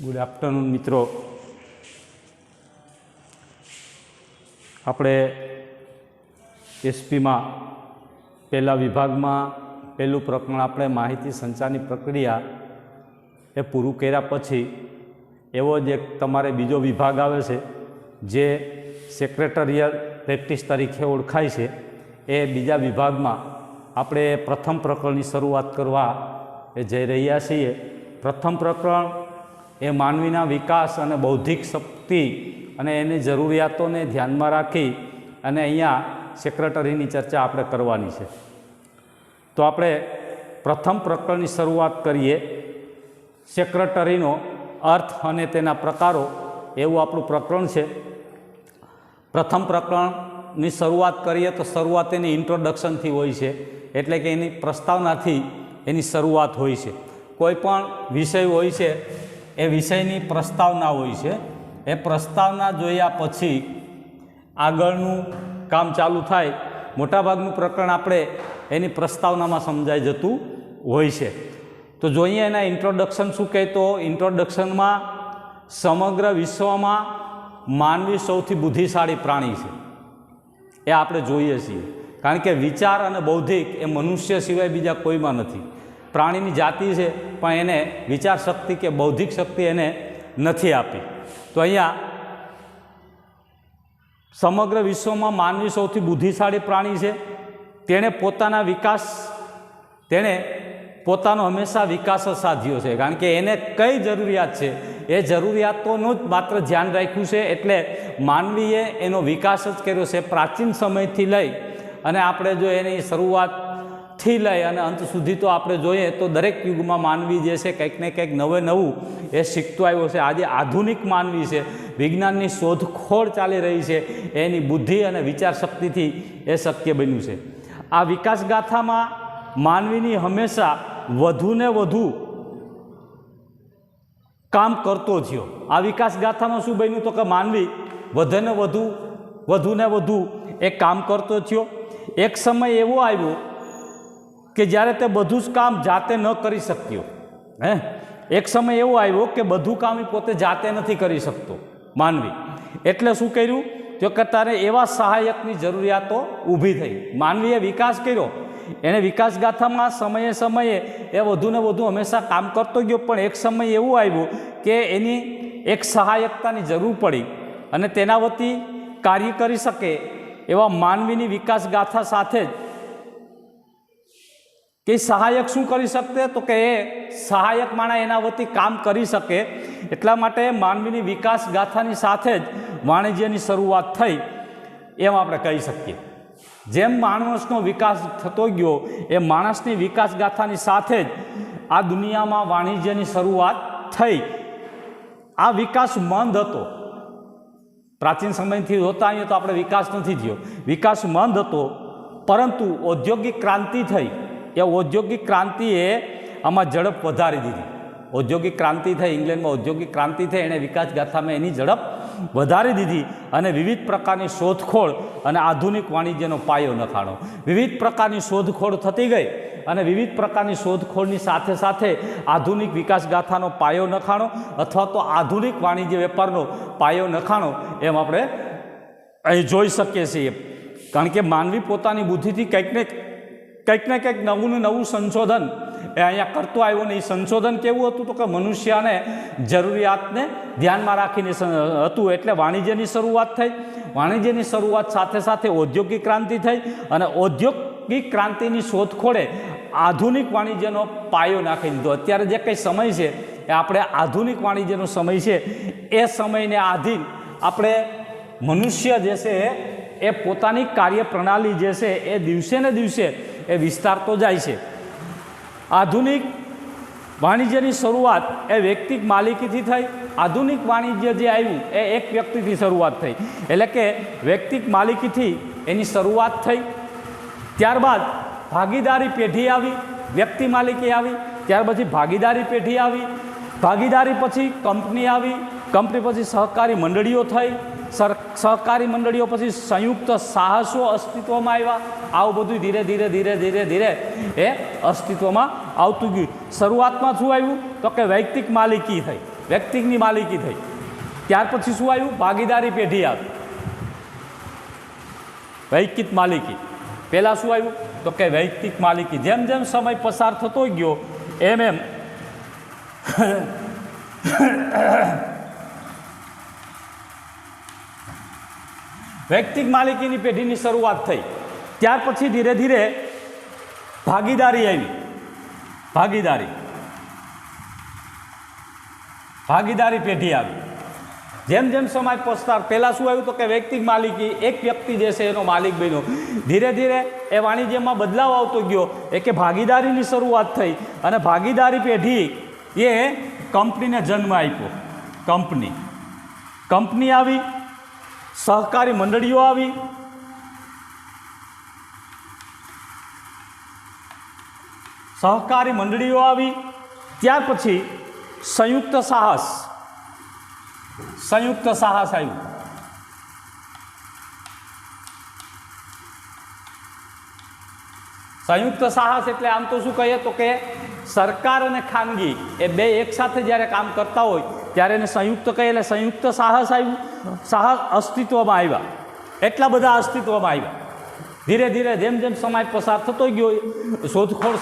Good afternoon મિત્રો, આપણે એસપીમાં પહેલા વિભાગમાં પહેલું પ્રકરણ આપણે માહિતી સંચારની પ્રક્રિયા એ પૂરું કર્યા પછી એવો જ એક તમારે બીજો વિભાગ આવે છે જે સેક્રેટરીયલ પ્રેક્ટિસ તરીકે ઓળખાય છે. એ બીજા વિભાગમાં આપણે પ્રથમ પ્રકરણની શરૂઆત કરવા એ જઈ રહ્યા છીએ. પ્રથમ પ્રકરણ એ માનવીના વિકાસ અને બૌદ્ધિક શક્તિ અને એની જરૂરિયાતોને ધ્યાનમાં રાખી અને અહીંયા સેક્રેટરીની ચર્ચા આપણે કરવાની છે. તો આપણે પ્રથમ પ્રકરણની શરૂઆત કરીએ. સેક્રેટરીનો અર્થ અને તેના પ્રકારો એવું આપણું પ્રકરણ છે. પ્રથમ પ્રકરણની શરૂઆત કરીએ તો શરૂઆત એની ઇન્ટ્રોડક્શનથી હોય છે, એટલે કે એની પ્રસ્તાવનાથી એની શરૂઆત હોય છે. કોઈ પણ વિષય હોય છે એ વિષયની પ્રસ્તાવના હોય છે. એ પ્રસ્તાવના જોયા પછી આગળનું કામ ચાલુ થાય. મોટાભાગનું પ્રકરણ આપણે એની પ્રસ્તાવનામાં સમજાઈ જતું હોય છે. તો જોઈએ એના ઇન્ટ્રોડક્શન શું કહે, તો ઇન્ટ્રોડક્શનમાં સમગ્ર વિશ્વમાં માનવી સૌથી બુદ્ધિશાળી પ્રાણી છે એ આપણે જોઈએ છીએ. કારણ કે વિચાર અને બૌદ્ધિક એ મનુષ્ય સિવાય બીજા કોઈમાં નથી. પ્રાણીની જાતિ છે પણ એને વિચાર શક્તિ કે બૌદ્ધિક શક્તિ એને નથી આપી. તો અહીંયા સમગ્ર વિશ્વમાં માનવી સૌથી બુદ્ધિશાળી પ્રાણી છે. તેણે પોતાનો હંમેશા વિકાસ જ સાધ્યો છે. કારણ કે એને કઈ જરૂરિયાત છે એ જરૂરિયાતોનું જ માત્ર ધ્યાન રાખ્યું છે. એટલે માનવીએ એનો વિકાસ જ કર્યો છે પ્રાચીન સમયથી લઈ અને આપણે જો એની શરૂઆતથી લઈ અને અંત સુધી તો આપણે જોઈએ તો દરેક યુગમાં માનવી જે છે કંઈક ને કંઈક નવું એ શીખતો આવ્યો છે. આજે આધુનિક માનવી છે, વિજ્ઞાનની શોધખોળ ચાલી રહી છે, એની બુદ્ધિ અને વિચાર શક્તિથી એ શક્ય બન્યું છે. આ વિકાસ ગાથામાં માનવીની હંમેશા વધુને વધુ કામ કરતો થયો. આ વિકાસ ગાથામાં શું બન્યું તો કે માનવી વધુને વધુ એ કામ કરતો થયો. એક સમય એવો આવ્યો કે જ્યારે તે બધું જ કામ જાતે ન કરી શક્યો. એક સમય એવો આવ્યો કે બધું કામ એ પોતે જાતે નથી કરી શકતો માનવી. એટલે શું કર્યું તો કે તારે એવા સહાયકની જરૂરિયાતો ઊભી થઈ. માનવીએ વિકાસ કર્યો, એને વિકાસ ગાથામાં સમયે એ વધુને વધુ હંમેશા કામ કરતો ગયો. પણ એક સમય એવું આવ્યું કે એની એક સહાયકતાની જરૂર પડી અને તેના વતી કાર્ય કરી શકે એવા માનવીની વિકાસ ગાથા સાથે જ કે સહાયક શું કરી શકતે તો કે એ સહાયક માણસ એના વતી કામ કરી શકે. એટલા માટે માનવીની વિકાસ ગાથાની સાથે જ વાણિજ્યની શરૂઆત થઈ એમ આપણે કહી શકીએ. જેમ માણસનો વિકાસ થતો ગયો એ માણસની વિકાસ ગાથાની સાથે જ આ દુનિયામાં વાણિજ્યની શરૂઆત થઈ. આ વિકાસ મંદ હતો. પ્રાચીન સમયથી જોતા આવીએ તો આપણે વિકાસ નથી થયો, વિકાસ મંદ હતો. પરંતુ ઔદ્યોગિક ક્રાંતિ થઈ. એ ઔદ્યોગિક ક્રાંતિએ આમાં ઝડપ વધારી દીધી. ઔદ્યોગિક ક્રાંતિ થઈ, ઇંગ્લેન્ડમાં ઔદ્યોગિક ક્રાંતિ થઈ, એણે વિકાસ ગાથામાં એની ઝડપ વધારી દીધી અને વિવિધ પ્રકારની શોધખોળ અને આધુનિક વાણિજ્યનો પાયો નખાણો. વિવિધ પ્રકારની શોધખોળ થતી ગઈ અને વિવિધ પ્રકારની શોધખોળની સાથે સાથે આધુનિક વિકાસ ગાથાનો પાયો નખાણો અથવા તો આધુનિક વાણિજ્ય વેપારનો પાયો નખાણો એમ આપણે અહીં જોઈ શકીએ છીએ. કારણ કે માનવી પોતાની બુદ્ધિથી કંઈક ને કંઈક નવું સંશોધન એ અહીંયા કરતો આવ્યો ને. એ સંશોધન કેવું હતું તો કે મનુષ્યને જરૂરિયાતને ધ્યાનમાં રાખીને હતું. એટલે વાણિજ્યની શરૂઆત થઈ. વાણિજ્યની શરૂઆત સાથે સાથે ઔદ્યોગિક ક્રાંતિ થઈ અને ઔદ્યોગિક ક્રાંતિની શોધખોળે આધુનિક વાણિજ્યનો પાયો નાખી દીધો. અત્યારે જે કંઈ સમય છે એ આપણે આધુનિક વાણિજ્યનો સમય છે. એ સમયને આધીન આપણે મનુષ્ય જે છે એ પોતાની કાર્યપ્રણાલી જે છે એ દિવસે ને દિવસે એ વિસ્તારતો જાય છે. આધુનિક વાણિજ્યની શરૂઆત એ વ્યક્તિક માલિકીથી થઈ. આધુનિક વાણિજ્ય જે આવ્યું એ એક વ્યક્તિથી શરૂઆત થઈ. એટલે કે વ્યક્તિક માલિકીથી એની શરૂઆત થઈ. ત્યારબાદ ભાગીદારી પેઢી આવી, વ્યક્તિ માલિકી આવી, ત્યાર પછી ભાગીદારી પેઢી આવી, ભાગીદારી પછી કંપની આવી, કંપની પછી સહકારી મંડળીઓ થઈ, સહકારી મંડળીઓ પછી સંયુક્ત સાહસો અસ્તિત્વમાં આવ્યા. આવું બધું ધીરે ધીરે એ અસ્તિત્વમાં આવતું ગયું. શરૂઆતમાં શું આવ્યું તો કે વૈયક્તિક માલિકી થઈ. વ્યક્તિની માલિકી થઈ. ત્યાર પછી શું આવ્યું? ભાગીદારી પેઢી આવી, વૈયક્તિક માલિકી. પહેલાં શું આવ્યું? તો કે વૈયક્તિક માલિકી. જેમ જેમ સમય પસાર થતો ગયો એમ એમ વૈયક્તિક માલિકીની પેઢીની શરૂઆત થઈ. ત્યાર પછી ધીરે ધીરે ભાગીદારી આવી. ભાગીદારી પેઢી આવી. જેમ જેમ સમય પસાર, પહેલાં શું આવ્યું? તો કે વૈયક્તિક માલિકી, એક વ્યક્તિ જે છે એનો માલિક બન્યો. ધીરે ધીરે એ વાણિજ્યમાં બદલાવ આવતો ગયો. કે ભાગીદારીની શરૂઆત થઈ અને ભાગીદારી પેઢી એ કંપનીને જન્મ આપ્યો. કંપની આવી, સહકારી મંડળીઓ આવી, ત્યાર પછી સંયુક્ત સાહસ આવ્યું. સંયુક્ત સાહસ એટલે આમ તો શું કહીએ? તો કે સરકાર અને ખાનગી એ બે એકસાથે જ્યારે કામ કરતા હોય ત્યારે એને સંયુક્ત કહે. એટલે સંયુક્ત સાહસ આવ્યું. સાહસ અસ્તિત્વમાં આવ્યા. એટલા બધા અસ્તિત્વમાં આવ્યા. ધીરે ધીરે જેમ જેમ સમય પસાર થતો ગયો, શોધખોળ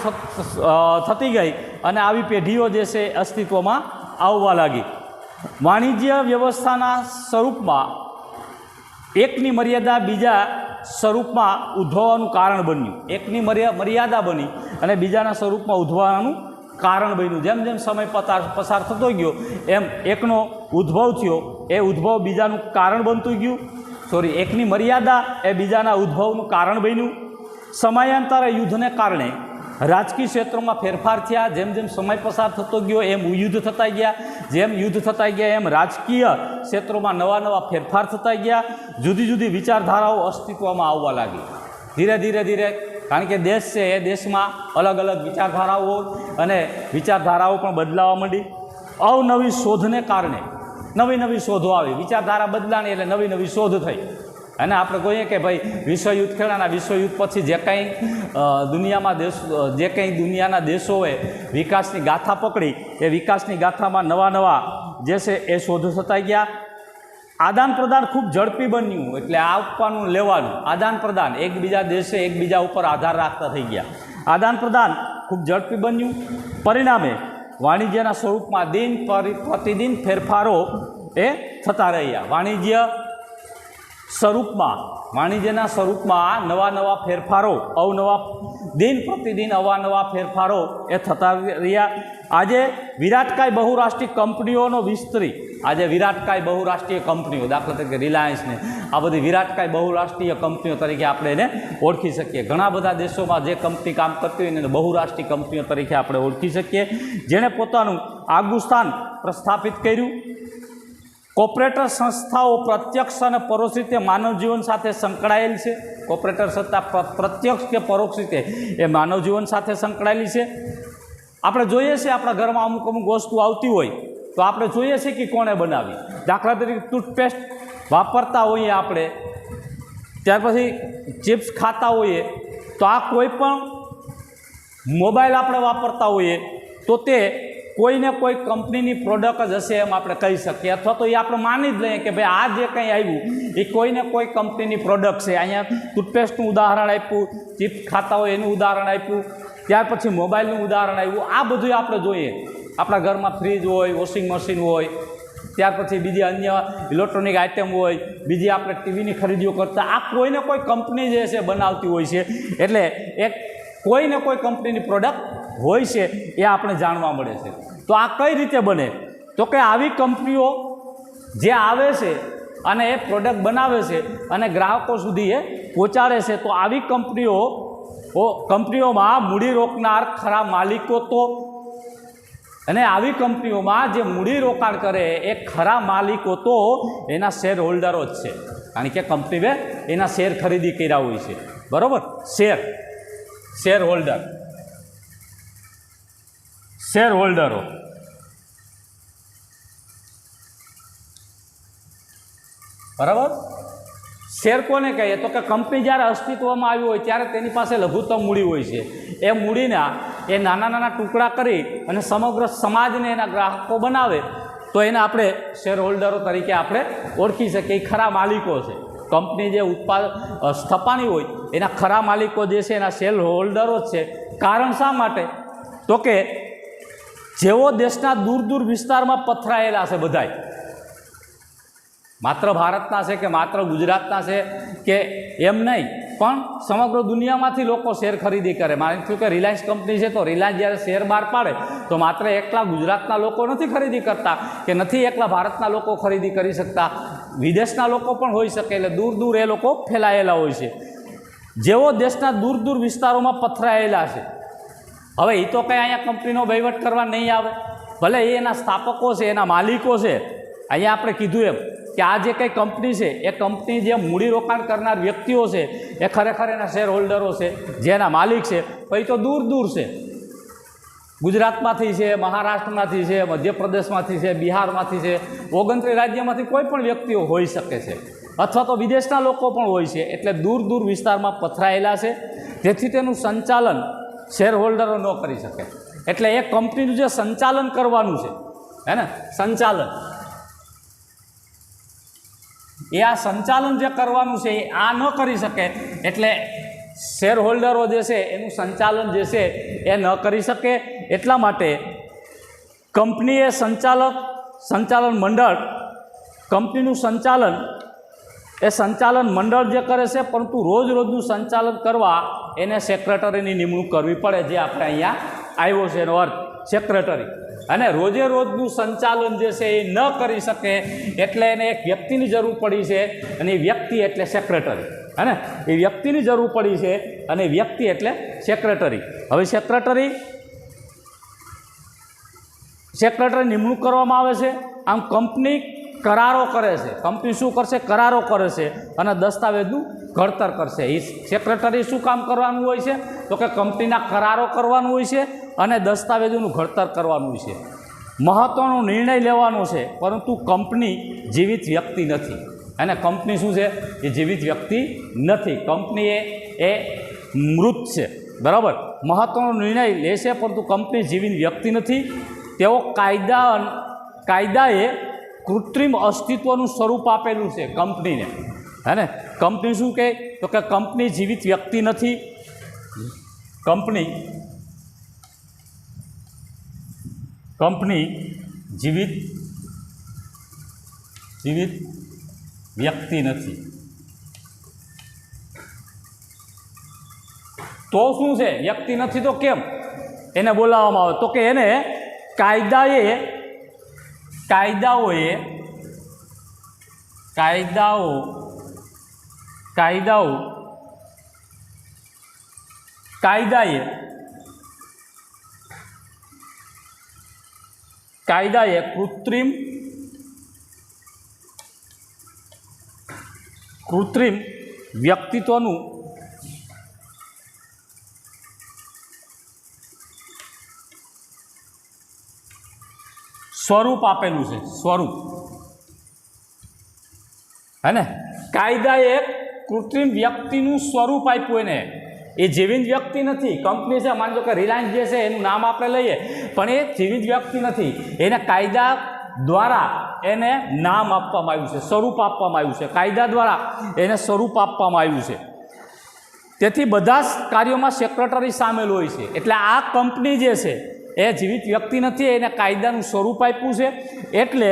થતી ગઈ અને આવી પેઢીઓ જે છે અસ્તિત્વમાં આવવા લાગી. વાણિજ્ય વ્યવસ્થાના સ્વરૂપમાં એકની મર્યાદા બીજા સ્વરૂપમાં ઉદ્ભવવાનું કારણ બન્યું. એકની મર્યાદા બની અને બીજાના સ્વરૂપમાં ઉદ્ભવવાનું કારણ બન્યું. જેમ જેમ સમય પસાર થતો ગયો એમ એકનો ઉદ્ભવ થયો, એ ઉદ્ભવ બીજાનું કારણ બનતું ગયું. એકની મર્યાદા એ બીજાના ઉદ્ભવનું કારણ બન્યું. સમયાંતરે યુદ્ધને કારણે રાજકીય ક્ષેત્રોમાં ફેરફાર થયા. જેમ જેમ સમય પસાર થતો ગયો એમ યુદ્ધ થતા ગયા. જેમ યુદ્ધ થતા ગયા એમ રાજકીય ક્ષેત્રોમાં નવા ફેરફાર થતા ગયા. જુદી જુદી વિચારધારાઓ અસ્તિત્વમાં આવવા લાગી. ધીરે ધીરે કારણ કે દેશ છે એ દેશમાં અલગ અલગ વિચારધારાઓ અને વિચારધારાઓ પણ બદલાવા માંડી. અવનવી શોધને કારણે નવી શોધો આવી. વિચારધારા બદલાણી એટલે નવી શોધ થઈ. અને આપણે કહીએ કે ભાઈ વિશ્વયુદ્ધ ખેડાના, વિશ્વયુદ્ધ પછી જે કંઈ દુનિયાના દેશોએ વિકાસની ગાથા પકડી, એ વિકાસની ગાથામાં નવા જે છે એ શોધો થતા ગયા. આદાન પ્રદાન ખૂબ ઝડપી બન્યું. એટલે આપવાનું લેવાનું આદાન પ્રદાન, એકબીજા દેશે એકબીજા ઉપર આધાર રાખતા થઈ ગયા. આદાન પ્રદાન ખૂબ ઝડપી બન્યું. પરિણામે વાણિજ્યના સ્વરૂપમાં પ્રતિદિન ફેરફારો એ થતા રહ્યા. વાણિજ્યના સ્વરૂપમાં નવા ફેરફારો, દિન પ્રતિદિન નવા ફેરફારો એ થતા રહ્યા. આજે વિરાટકાય બહુરાષ્ટ્રીય કંપનીઓનો વિસ્તરી. આજે વિરાટકાય બહુરાષ્ટ્રીય કંપનીઓ, દાખલા તરીકે રિલાયન્સને, આ બધી વિરાટકાય બહુરાષ્ટ્રીય કંપનીઓ તરીકે આપણે એને ઓળખી શકીએ. ઘણા બધા દેશોમાં જે કંપની કામ કરતી હોય એને બહુરાષ્ટ્રીય કંપનીઓ તરીકે આપણે ઓળખી શકીએ. જેણે પોતાનું આગવું સ્થાન પ્રસ્થાપિત કર્યું. કોર્પોરેટર સંસ્થાઓ પ્રત્યક્ષ અને પરોક્ષ રીતે માનવ જીવન સાથે સંકળાયેલ છે. કોર્પોરેટર સંસ્થા પ્રત્યક્ષ કે પરોક્ષ રીતે એ માનવ જીવન સાથે સંકળાયેલી છે. આપણે જોઈએ છીએ આપણા ઘરમાં અમુક વસ્તુ આવતી હોય તો આપણે જોઈએ છીએ કે કોણે બનાવી. દાખલા તરીકે ટૂથપેસ્ટ વાપરતા હોઈએ આપણે, ત્યાર પછી ચિપ્સ ખાતા હોઈએ, તો આ કોઈ પણ મોબાઈલ આપણે વાપરતા હોઈએ તો તે કોઈને કોઈ કંપનીની પ્રોડક્ટ જ હશે એમ આપણે કહી શકીએ. અથવા તો એ આપણે માની જ લઈએ કે ભાઈ આ જે કંઈ આવ્યું એ કોઈને કોઈ કંપનીની પ્રોડક્ટ છે. અહીંયા ટૂથપેસ્ટનું ઉદાહરણ આપ્યું, ચિપ્સ ખાતા હોય એનું ઉદાહરણ આપ્યું, ત્યાર પછી મોબાઈલનું ઉદાહરણ આવ્યું. આ બધું આપણે જોઈએ. આપણા ઘરમાં ફ્રીજ હોય, વોશિંગ મશીન હોય, ત્યાર પછી બીજી અન્ય ઇલેક્ટ્રોનિક આઇટમ હોય, બીજી આપણે ટીવીની ખરીદીઓ કરતા, આ કોઈને કોઈ કંપની જે છે બનાવતી હોય છે. એટલે એક કોઈને કોઈ કંપનીની પ્રોડક્ટ હોય છે એ આપણે જાણવા મળે છે. તો આ કઈ રીતે બને? તો કે આવી કંપનીઓ જે આવે છે અને એ પ્રોડક્ટ બનાવે છે અને ગ્રાહકો સુધી એ પહોંચાડે છે. તો આવી કંપનીઓમાં મૂડી રોકનાર ખરા માલિકો તો, અને આવી કંપનીઓમાં જે મૂડી રોકાણ કરે એ ખરા માલિકો તો એના શેર હોલ્ડરો જ છે. કારણ કે કંપનીએ એના શેર ખરીદી કર્યા હોય છે. બરાબર? શેર હોલ્ડરો. બરાબર? શેર કોને કહીએ? તો કે કંપની જ્યારે અસ્તિત્વમાં આવી હોય ત્યારે તેની પાસે લઘુત્તમ મૂડી હોય છે. એ મૂડીના એ નાના ટુકડા કરી અને સમગ્ર સમાજને એના ગ્રાહકો બનાવે તો એને આપણે શેર હોલ્ડરો તરીકે આપણે ઓળખી શકીએ. એ ખરા માલિકો છે. કંપની જે સ્થપાણી હોય એના ખરા માલિકો જે છે એના શેર હોલ્ડરો જ છે. કારણ શા માટે? તો કે જેઓ દેશના દૂર દૂર વિસ્તારમાં પથરાયેલા છે, બધાય માત્ર ભારતના છે કે માત્ર ગુજરાતના છે કે એમ નહીં, પણ સમગ્ર દુનિયામાંથી લોકો શેર ખરીદી કરે. માની લો કે રિલાયન્સ કંપની છે, તો રિલાયન્સ જ્યારે શેર બહાર પાડે તો માત્ર એકલા ગુજરાતના લોકો નથી ખરીદી કરતા કે નથી એકલા ભારતના લોકો ખરીદી કરી શકતા, વિદેશના લોકો પણ હોઈ શકે. એટલે દૂર દૂર એ લોકો ફેલાયેલા હોય છે. જેઓ દેશના દૂર દૂર વિસ્તારોમાં પથરાયેલા છે. હવે એ તો કંઈ અહીંયા કંપનીનો વહીવટ કરવા નહીં આવે, ભલે એ એના સ્થાપકો છે, એના માલિકો છે. અહીંયા આપણે કીધું એમ કે આ જે કંઈ કંપની છે એ કંપની જે મૂડીરોકાણ કરનાર વ્યક્તિઓ છે એ ખરેખર એના શેર હોલ્ડરો છે, જે એના માલિક છે. પછી તો દૂર દૂર છે, ગુજરાતમાંથી છે, મહારાષ્ટ્રમાંથી છે, મધ્યપ્રદેશમાંથી છે, બિહારમાંથી છે, 29 રાજ્યમાંથી કોઈ પણ વ્યક્તિઓ હોઈ શકે છે, અથવા તો વિદેશના લોકો પણ હોય છે. એટલે દૂર દૂર વિસ્તારમાં પથરાયેલા છે, જેથી તેનું સંચાલન શેર હોલ્ડરો ન કરી શકે. એટલે એ કંપનીનું જે સંચાલન કરવાનું છે, હે ને, સંચાલન, એ આ સંચાલન જે કરવાનું છે એ આ ન કરી શકે. એટલે શેર હોલ્ડરો જે છે એનું સંચાલન જે છે એ ન કરી શકે. એટલા માટે કંપનીએ સંચાલન મંડળ, કંપનીનું સંચાલન એ સંચાલન મંડળ જે કરે છે, પરંતુ રોજનું સંચાલન કરવા એને સેક્રેટરીની નિમણૂક કરવી પડે, જે આપણે અહીંયા આવ્યો છે એનો અર્થ સેક્રેટરી. અને રોજનું સંચાલન જે છે એ ન કરી શકે, એટલે એને એક વ્યક્તિની જરૂર પડી છે, અને એ વ્યક્તિ એટલે સેક્રેટરી. અને એ વ્યક્તિની જરૂર પડી છે, અને વ્યક્તિ એટલે સેક્રેટરી. હવે સેક્રેટરી નિમણૂક કરવામાં આવે છે. આમ કંપની કરારો કરે છે. કંપની શું કરશે? કરારો કરે છે અને દસ્તાવેજનું ઘડતર કરશે. એ સેક્રેટરી શું કામ કરવાનું હોય છે? તો કે કંપનીના કરારો કરવાનું હોય છે અને દસ્તાવેજોનું ઘડતર કરવાનું હોય છે. મહત્ત્વનો નિર્ણય લેવાનો છે, પરંતુ કંપની જીવિત વ્યક્તિ નથી. અને કંપની શું છે? એ જીવિત વ્યક્તિ નથી. કંપની એ મૃત છે, બરાબર. મહત્ત્વનો નિર્ણય લે છે, પરંતુ કંપની જીવિત વ્યક્તિ નથી. તેઓ કાયદાએ કૃત્રિમ અસ્તિત્વનું સ્વરૂપ આપેલું છે કંપનીને, હે ને. કંપની શું કહે? તો કે કંપની જીવિત વ્યક્તિ નથી. કંપની જીવિત વ્યક્તિ નથી. તો શું છે? વ્યક્તિ નથી તો કેમ એને બોલાવવામાં આવે? તો કે એને કાયદાએ કૃત્રિમ વ્યક્તિત્વનું સ્વરૂપ આપેલું છે. સ્વરૂપ, હે ને. કાયદાએ કૃત્રિમ વ્યક્તિનું સ્વરૂપ આપ્યું એને. એ જીવિત વ્યક્તિ નથી. કંપની છે, માની લો કે રિલાયન્સ જે છે એનું નામ આપણે લઈએ, પણ એ જીવિત વ્યક્તિ નથી. એને કાયદા દ્વારા એને નામ આપવામાં આવ્યું છે, સ્વરૂપ આપવામાં આવ્યું છે. કાયદા દ્વારા એને સ્વરૂપ આપવામાં આવ્યું છે. તેથી બધા જ કાર્યોમાં સેક્રેટરી સામેલ હોય છે. એટલે આ કંપની જે છે એ જીવિત વ્યક્તિ નથી, એને કાયદાનું સ્વરૂપ આપ્યું છે. એટલે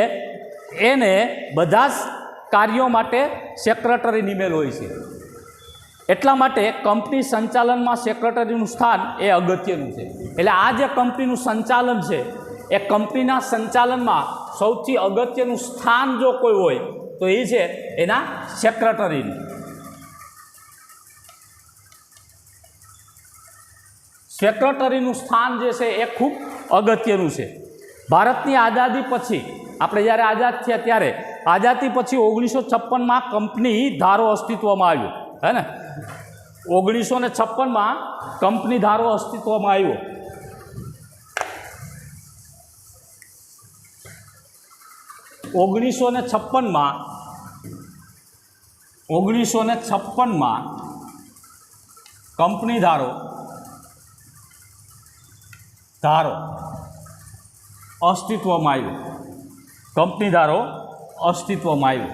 એને બધા જ કાર્યો માટે સેક્રેટરી નિમેલ હોય છે. એટલા માટે કંપની સંચાલનમાં સેક્રેટરીનું સ્થાન એ અગત્યનું છે. એટલે આ જે કંપનીનું સંચાલન છે, એ કંપનીના સંચાલનમાં સૌથી અગત્યનું સ્થાન જો કોઈ હોય તો એ છે એના સેક્રેટરીનું. સેક્રેટરીનું સ્થાન જે છે એ ખૂબ અગત્યનું છે. ભારતની આઝાદી પછી, આપણે જ્યારે આઝાદ થયા ત્યારે, આઝાદી પછી 1956માં કંપની ધારો અસ્તિત્વમાં આવ્યો, હે ને. 1956માં કંપની ધારો અસ્તિત્વમાં આવ્યો. 1956માં કંપની ધારો અસ્તિત્વમાં આવ્યો. કંપની ધારો અસ્તિત્વમાં આવ્યો.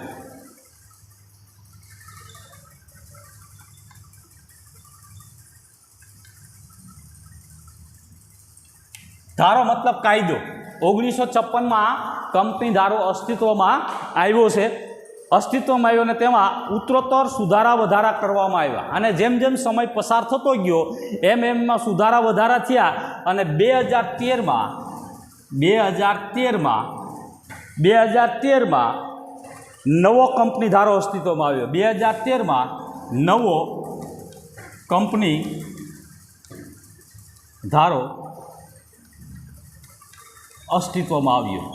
ધારો મતલબ કાયદો. 1956માં કંપની ધારો અસ્તિત્વમાં આવ્યો છે. અસ્તિત્વમાં આવ્યો અને તેમાં ઉત્તરોત્તર સુધારા વધારા કરવામાં આવ્યા અને જેમ જેમ સમય પસાર થતો ગયો એમ એમમાં સુધારા વધારા થયા અને 2013માં નવો કંપની ધારો અસ્તિત્વમાં આવ્યો. 2013માં નવો કંપની ધારો અસ્તિત્વમાં આવ્યો.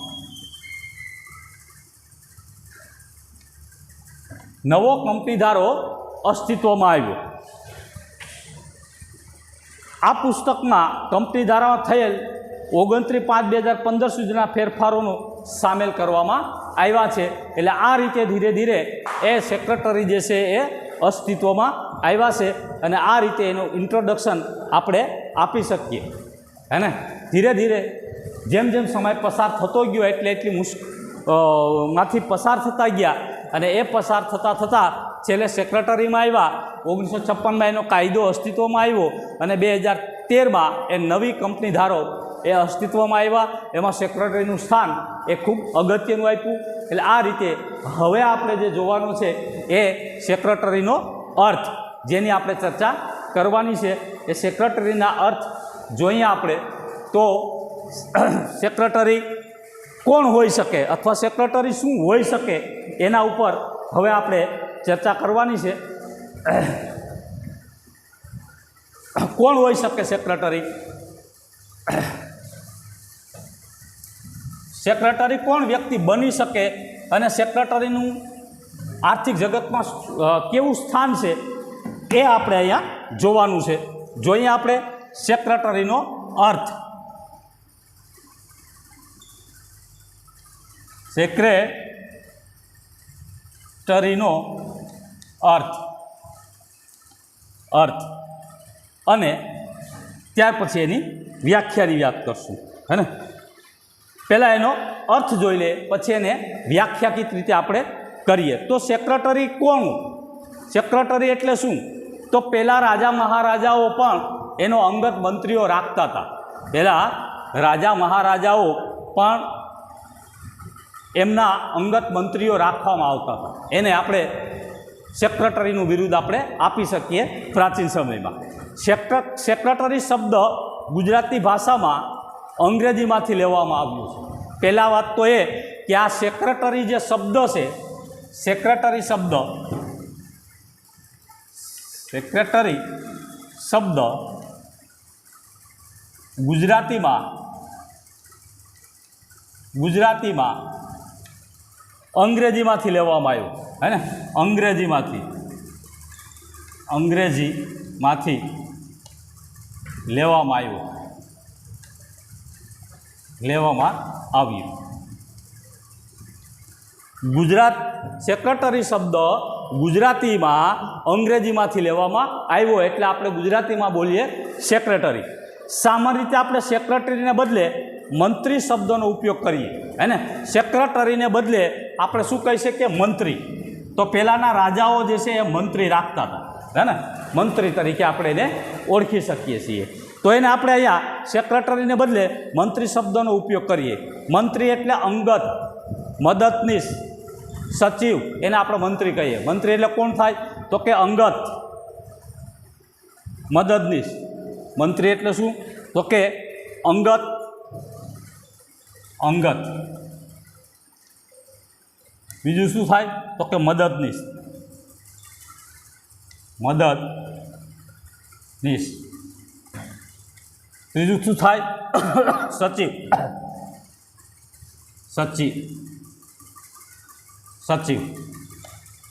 નવો કંપની ધારો અસ્તિત્વમાં આવ્યો. આ પુસ્તકમાં કંપની ધારામાં થયેલ 29/5/2015 સુધીના ફેરફારોનો સામેલ કરવામાં આવ્યા છે. એટલે આ રીતે ધીરે ધીરે એ સેક્રેટરી જે છે એ અસ્તિત્વમાં આવ્યા છે અને આ રીતે એનું ઇન્ટ્રોડક્શન આપણે આપી શકીએ હે ને. ધીરે ધીરે જેમ જેમ સમય પસાર થતો ગયો એટલી માંથી પસાર થતા ગયા અને એ પસાર થતાં છેલ્લે સેક્રેટરીમાં આવ્યા. 1956માં એનો કાયદો અસ્તિત્વમાં આવ્યો અને 2013માં એ નવી કંપની ધારો એ અસ્તિત્વમાં આવ્યા. એમાં સેક્રેટરીનું સ્થાન એ ખૂબ અગત્યનું આપ્યું. એટલે આ રીતે હવે આપણે જે જોવાનું છે એ સેક્રેટરીનો અર્થ જેની આપણે ચર્ચા કરવાની છે. એ સેક્રેટરીના અર્થ જોઈએ આપણે તો સેક્રેટરી કોણ હોઈ શકે અથવા સેક્રેટરી શું હોઈ શકે એના ઉપર હવે આપણે ચર્ચા કરવાની છે. કોણ હોઈ શકે સેક્રેટરી? સેક્રેટરી કોણ વ્યક્તિ બની શકે અને સેક્રેટરીનું આર્થિક જગતમાં કેવું સ્થાન છે એ આપણે અહીંયા જોવાનું છે. જોઈએ આપણે સેક્રેટરીનો અર્થ. સેક્રેટરીનો અર્થ અને ત્યાર પછી એની વ્યાખ્યાની વાત કરશું હે ને. પહેલાં એનો અર્થ જોઈ લે પછી એને વ્યાખ્યાકિત રીતે આપણે કરીએ. તો સેક્રેટરી કોણ? સેક્રેટરી એટલે શું? તો પહેલાં રાજા મહારાજાઓ પણ એનો અંગત મંત્રીઓ રાખતા હતા. પહેલાં રાજા મહારાજાઓ પણ એમના અંગત મંત્રીઓ રાખવામાં આવતા હતા. એને આપણે સેક્રેટરીનું બિરુદ આપણે આપી શકીએ પ્રાચીન સમયમાં. સેક્રેટરી શબ્દ ગુજરાતી ભાષામાં અંગ્રેજીમાંથી લેવામાં આવ્યું છે. પહેલાં વાત તો એ કે આ સેક્રેટરી જે શબ્દ છે, સેક્રેટરી શબ્દ ગુજરાતીમાં અંગ્રેજીમાંથી લેવામાં આવ્યો હે ને. અંગ્રેજીમાંથી લેવામાં આવ્યું. સેક્રેટરી શબ્દ ગુજરાતીમાં અંગ્રેજીમાંથી લેવામાં આવ્યો એટલે આપણે ગુજરાતીમાં બોલીએ સેક્રેટરી. સામાન્ય રીતે આપણે સેક્રેટરીને બદલે મંત્રી શબ્દનો ઉપયોગ કરીએ હે ને. સેક્રેટરીને બદલે આપણે શું કહી શકીએ? મંત્રી. તો પહેલાંના રાજાઓ જે છે એ મંત્રી રાખતા હતા હે ને. મંત્રી તરીકે આપણે એને ઓળખી શકીએ છીએ. તો એને આપણે અહીંયા સેક્રેટરીને બદલે મંત્રી શબ્દનો ઉપયોગ કરીએ. મંત્રી એટલે અંગત, મદદનીશ, સચિવ, એને આપણે મંત્રી કહીએ. મંત્રી એટલે કોણ થાય? તો કે અંગત, મદદનીશ. મંત્રી એટલે શું? તો કે અંગત. બીજું શું થાય? તો કે મદદનીશ. ત્રીજું શું થાય? સચિવ.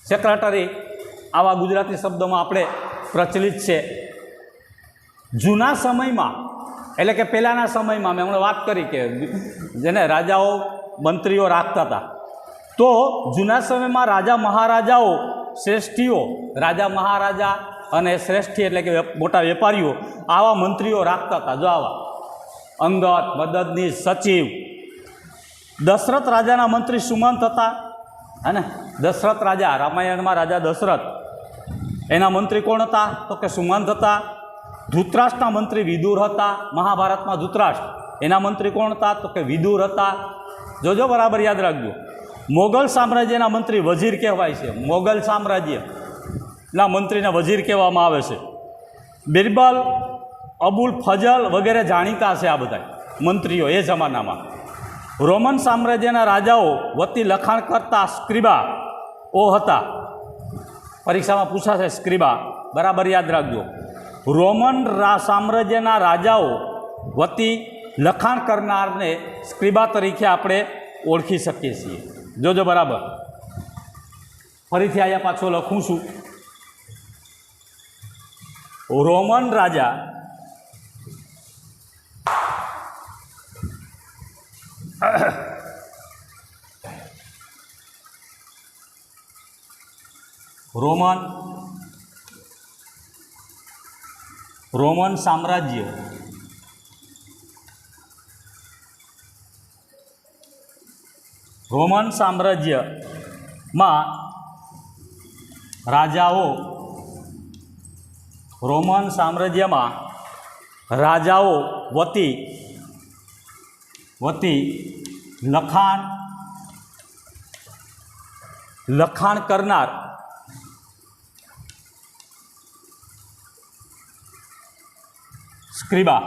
સેક્રેટરી આવા ગુજરાતી શબ્દોમાં આપણે પ્રચલિત છે. જૂના સમયમાં એટલે કે પહેલાંના સમયમાં મેં હમણાં વાત કરી કે જેને રાજાઓ મંત્રીઓ રાખતા હતા. તો જૂના સમયમાં રાજા મહારાજાઓ શ્રેષ્ઠીઓ, રાજા મહારાજા અને શ્રેષ્ઠી એટલે કે મોટા વેપારીઓ આવા મંત્રીઓ રાખતા હતા. જો આવા અંગત, મદદનીશ, સચિવ, દશરથ રાજાના મંત્રી સુમંત હતા, હે ને? દશરથ રાજા, રામાયણમાં રાજા દશરથ, એના મંત્રી કોણ હતા? તો કે સુમંત હતા. ધૃતરાષ્ટ્રના મંત્રી વિદુર હતા. મહાભારતમાં ધૃતરાષ્ટ્ર, એના મંત્રી કોણ હતા? તો કે વિદુર હતા. જોજો, બરાબર યાદ રાખજો. મોગલ સામ્રાજ્યના મંત્રી વજીર કહેવાય છે. મોગલ સામ્રાજ્યના મંત્રીને વજીર કહેવામાં આવે છે. બિરબલ, અબુલ ફજલ વગેરે જાણીતા છે આ બધા મંત્રીઓ એ જમાનામાં. રોમન સામ્રાજ્યના રાજાઓ વતી લખાણ કરતા સ્ક્રિબા ઓ હતા. પરીક્ષામાં પૂછાશે સ્ક્રિબા, બરાબર યાદ રાખજો. રોમન સામ્રાજ્યના રાજાઓ વતી લખાણ કરનારને સ્ક્રિબા તરીકે આપણે ઓળખી શકીએ છીએ. જોજો બરાબર. ફરીથી અહીંયા પાછો લખું છું. રોમન રાજા રોમન સામ્રાજ્ય સામ્રાજ્યમાં રાજાઓ રોમન સામ્રાજ્યમાં રાજાઓ વતી લખાણ કરનાર સ્ક્રિબા,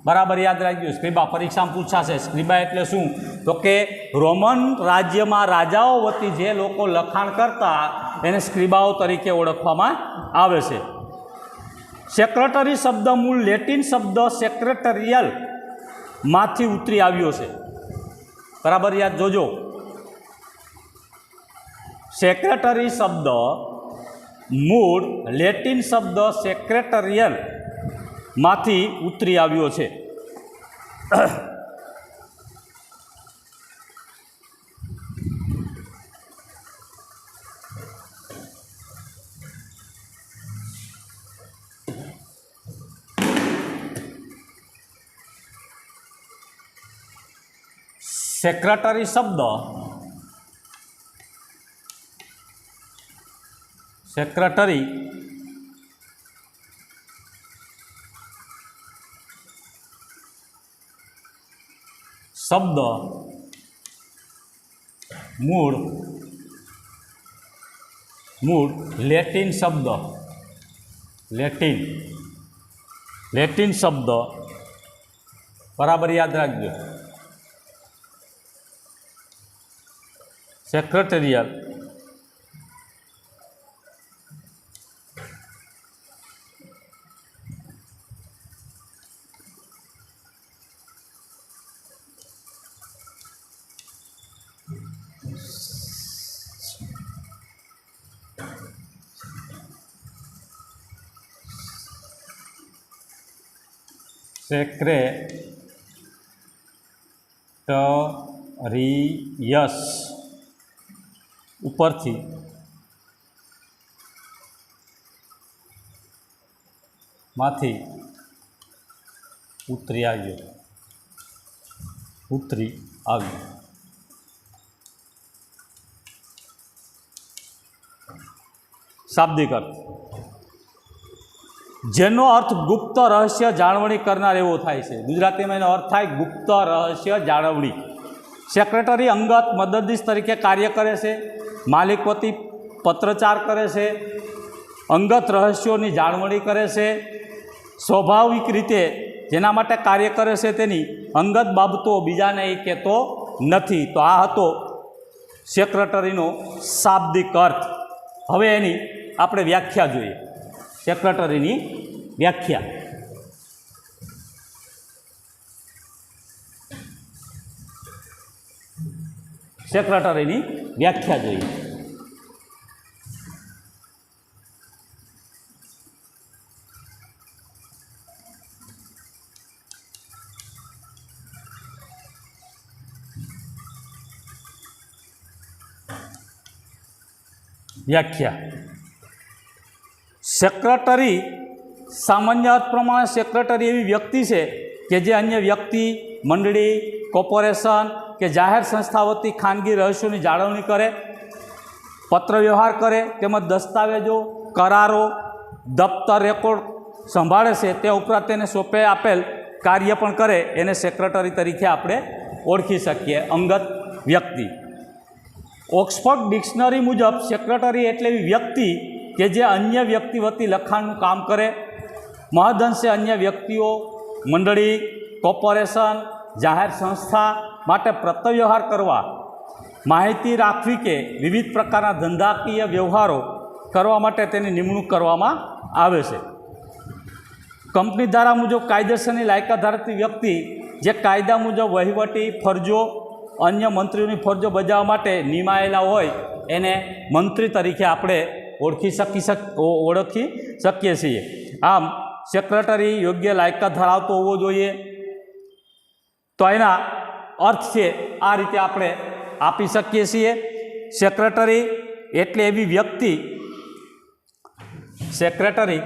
બરાબર યાદ રાખજો. સ્ક્રિબા પરીક્ષામાં પૂછાશે. સ્ક્રિબા એટલે શું? તો કે રોમન રાજ્યમાં રાજાઓ વતી જે લોકો લખાણ કરતા એને સ્ક્રિબાઓ તરીકે ઓળખવામાં આવે છે. સેક્રેટરી શબ્દ મૂળ લેટિન શબ્દ સેક્રેટરિયલ માંથી ઉતરી આવ્યો છે. બરાબર યાદ જોજો. સેક્રેટરી શબ્દ મૂળ લેટિન શબ્દ સેક્રેટરિયલ માંથી ઉતરી આવ્યો છે. સેક્રેટરી શબ્દ મૂળ લેટિન શબ્દ બરાબર યાદ રાખજો. સેક્રેટરિયલ સેક્રેટરિયસ ઉપરથી માંથી ઉતરી આવ્યો. શાબ્દિક અર્થ, જેનો અર્થ ગુપ્ત રહસ્ય જાળવણી કરનાર એવો થાય છે. ગુજરાતીમાં એનો અર્થ થાય ગુપ્ત રહસ્ય જાળવણી. સેક્રેટરી અંગત મદદનીશ તરીકે કાર્ય કરે છે. માલિક વતી પત્રચાર કરે છે. અંગત રહસ્યોની જાળવણી કરે છે. સ્વાભાવિક રીતે જેના માટે કાર્ય કરે છે તેની અંગત બાબતો બીજાને એ કહેતો નથી. તો આ હતો સેક્રેટરીનો શાબ્દિક અર્થ. હવે એની આપણે વ્યાખ્યા જોઈએ. સેક્રેટરીની વ્યાખ્યા. જોઈએ. સેક્રેટરી સામાન્ય અર્થ પ્રમાણે સેક્રેટરી એવી વ્યક્તિ છે કે જે અન્ય વ્યક્તિ, મંડળી, કોર્પોરેશન કે જાહેર સંસ્થા વતી ખાનગી રહસ્યોની જાળવણી કરે, પત્ર વ્યવહાર કરે તેમજ દસ્તાવેજો, કરારો, દફતર રેકોર્ડ સંભાળે છે, તે ઉપરાંત તેને સોંપે આપેલ કાર્ય પણ કરે, એને સેક્રેટરી તરીકે આપણે ઓળખી શકીએ, અંગત વ્યક્તિ. ઓક્સફર્ડ ડિક્શનરી મુજબ સેક્રેટરી એટલે એવી વ્યક્તિ કે જે અન્ય વ્યક્તિ વતી લખાણનું કામ કરે, મહદઅંશે અન્ય વ્યક્તિઓ, મંડળી, કોર્પોરેશન, જાહેર સંસ્થા માટે પત્રવ્યવહાર કરવા, માહિતી રાખવી કે વિવિધ પ્રકારના ધંધાકીય વ્યવહારો કરવા માટે તેની નિમણૂક કરવામાં આવે છે. કંપની ધારા મુજબ કાયદેસરની લાયકાત ધરાવતી વ્યક્તિ જે કાયદા મુજબ વહીવટી ફરજો, અન્ય મંત્રીઓની ફરજો બજાવવા માટે નિમાયેલા હોય એને મંત્રી તરીકે આપણે ઓળખી શકીએ છીએ. આમ સેક્રેટરી યોગ્ય લાયકાત ધરાવતો હોવો જોઈએ. તો એના અર્થ છે આ રીતે આપણે આપી શકીએ છીએ. સેક્રેટરી એટલે એવી વ્યક્તિ, સેક્રેટરી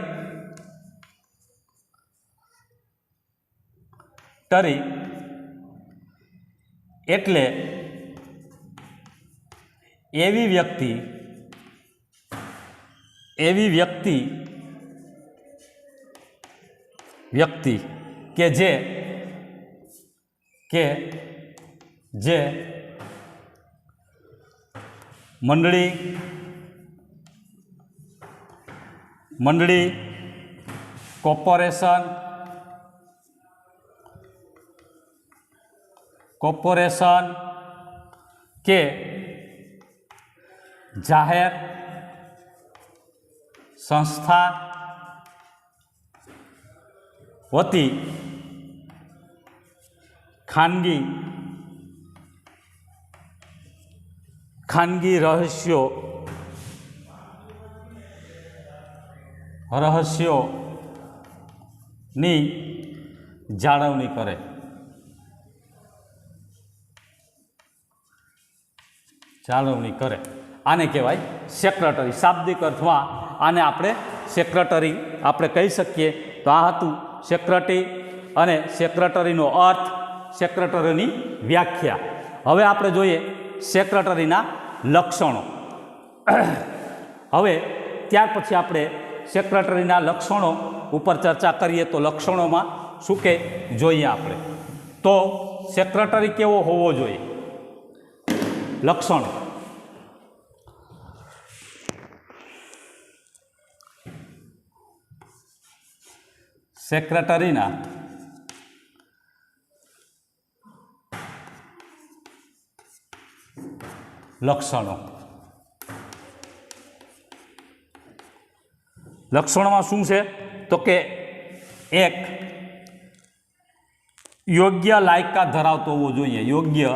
એટલે એવી વ્યક્તિ કે જે મંડળી, કોર્પોરેશન કે જાહેર સંસ્થા વતી ખાનગી રહસ્યોની જાળવણી કરે. આને કહેવાય સેક્રેટરી. શાબ્દિક અર્થમાં આને આપણે સેક્રેટરી આપણે કહી શકીએ. તો આ હતું સેક્રેટરી અને સેક્રેટરીનો અર્થ, સેક્રેટરીની વ્યાખ્યા. હવે આપણે જોઈએ સેક્રેટરીના લક્ષણો. હવે ત્યાર પછી આપણે સેક્રેટરીના લક્ષણો ઉપર ચર્ચા કરીએ. તો લક્ષણોમાં શું કે જોઈએ આપણે, તો સેક્રેટરી કેવો હોવો જોઈએ? લક્ષણો. સેક્રેટરીના લક્ષણોમાં શું છે? તો કે એક, યોગ્ય લાયકાત ધરાવતો હોવો જોઈએ. યોગ્ય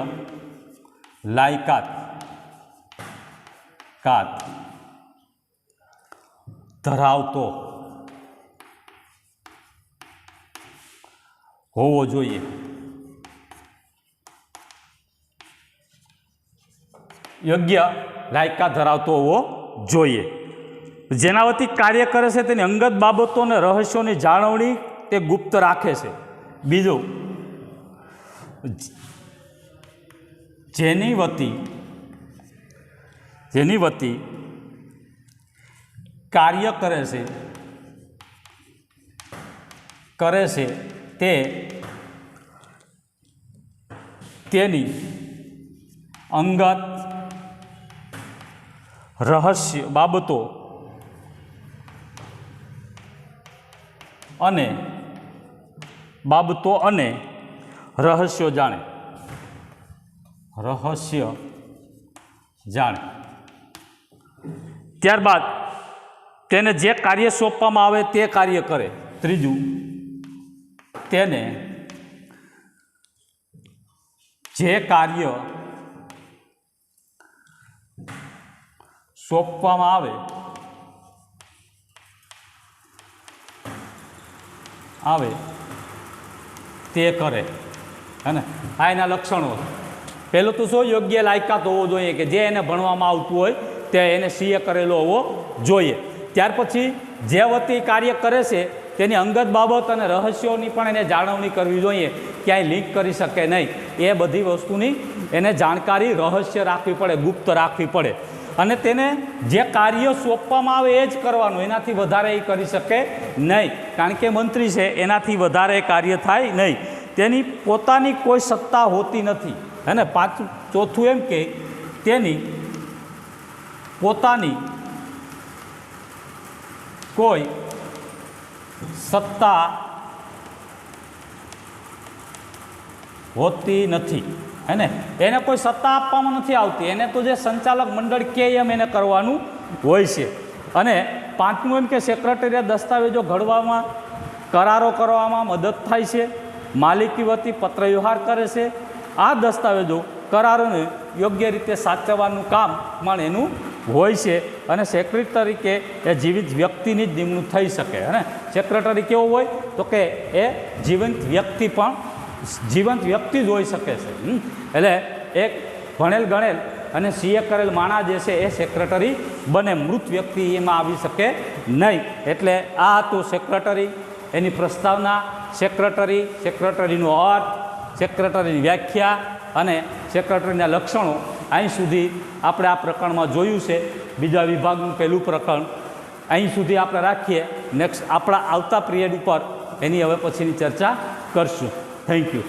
લાયકાત ધરાવતો હોવો જોઈએ. યોગ્ય લાયકાત ધરાવતો હોવો જોઈએ. જેના વતી કાર્ય કરે છે તેની અંગત બાબતો અને રહસ્યોની જાળવણી તે ગુપ્ત રાખે છે. બીજું, જેની વતી કાર્ય કરે છે તે તેની અંગત રહસ્ય બાબતો અને રહસ્યો જાણે. ત્યારબાદ તેને જે કાર્ય સોંપવામાં આવે તે કાર્ય કરે. ત્રીજું, તેને જે કાર્ય સોંપવામાં આવે તે કરે. હે ને? આ એના લક્ષણો. પહેલું તો શું? યોગ્ય લાયકાત હોવો જોઈએ, કે જે એને ભણવામાં આવતું હોય તે એને સીએ કરેલો હોવો જોઈએ. ત્યાર પછી જે વતી કાર્ય કરે છે તેની અંગત બાબત અને રહસ્યોની પણ એને જાળવણી કરવી જોઈએ, ક્યાંય લીક કરી શકે નહીં. એ બધી વસ્તુની એને જાણકારી રહસ્ય રાખવી પડે, ગુપ્ત રાખવી પડે. અને તેને જે કાર્ય સોંપવામાં આવે એ જ કરવાનું, એનાથી વધારે એ કરી શકે નહીં. કારણ કે મંત્રી છે, એનાથી વધારે કાર્ય થાય નહીં. તેની પોતાની કોઈ સત્તા હોતી નથી. અને ચોથું એમ કે તેની પોતાની કોઈ સત્તા હોતી નથી. હે ને, એને કોઈ સત્તા આપવામાં નથી આવતી. એને તો જે સંચાલક મંડળ કહે એમ એને કરવાનું હોય છે. અને પાંચમું એમ કે સેક્રેટરીએ દસ્તાવેજો ઘડવામાં, કરારો કરવામાં મદદ થાય છે, માલિકી વતી પત્ર વ્યવહાર કરે છે. આ દસ્તાવેજો કરારોને યોગ્ય રીતે સાચવવાનું કામ પણ એનું હોય છે. અને સેક્રેટરી તરીકે એ જીવિત વ્યક્તિની જ નિમણૂક થઈ શકે. અને સેક્રેટરી કેવો હોય તો કે એ જીવંત વ્યક્તિ પણ જીવંત વ્યક્તિ જ હોઈ શકે છે. એટલે એક ભણેલ ગણેલ અને સીએ કરેલ માણસ જે છે એ સેક્રેટરી બને, મૃત વ્યક્તિ એમાં આવી શકે નહીં. એટલે આ હતું સેક્રેટરી, એની પ્રસ્તાવના, સેક્રેટરીનો અર્થ, સેક્રેટરીની વ્યાખ્યા અને સેક્રેટરીના લક્ષણો. અહીં સુધી આપણે આ પ્રકરણમાં જોયું છે. બીજા વિભાગનું પહેલું પ્રકરણ અહીં સુધી આપણે રાખીએ. નેક્સ્ટ આપણા આવતા પિરિયડ ઉપર એની હવે પછીની ચર્ચા કરશું. Thank you.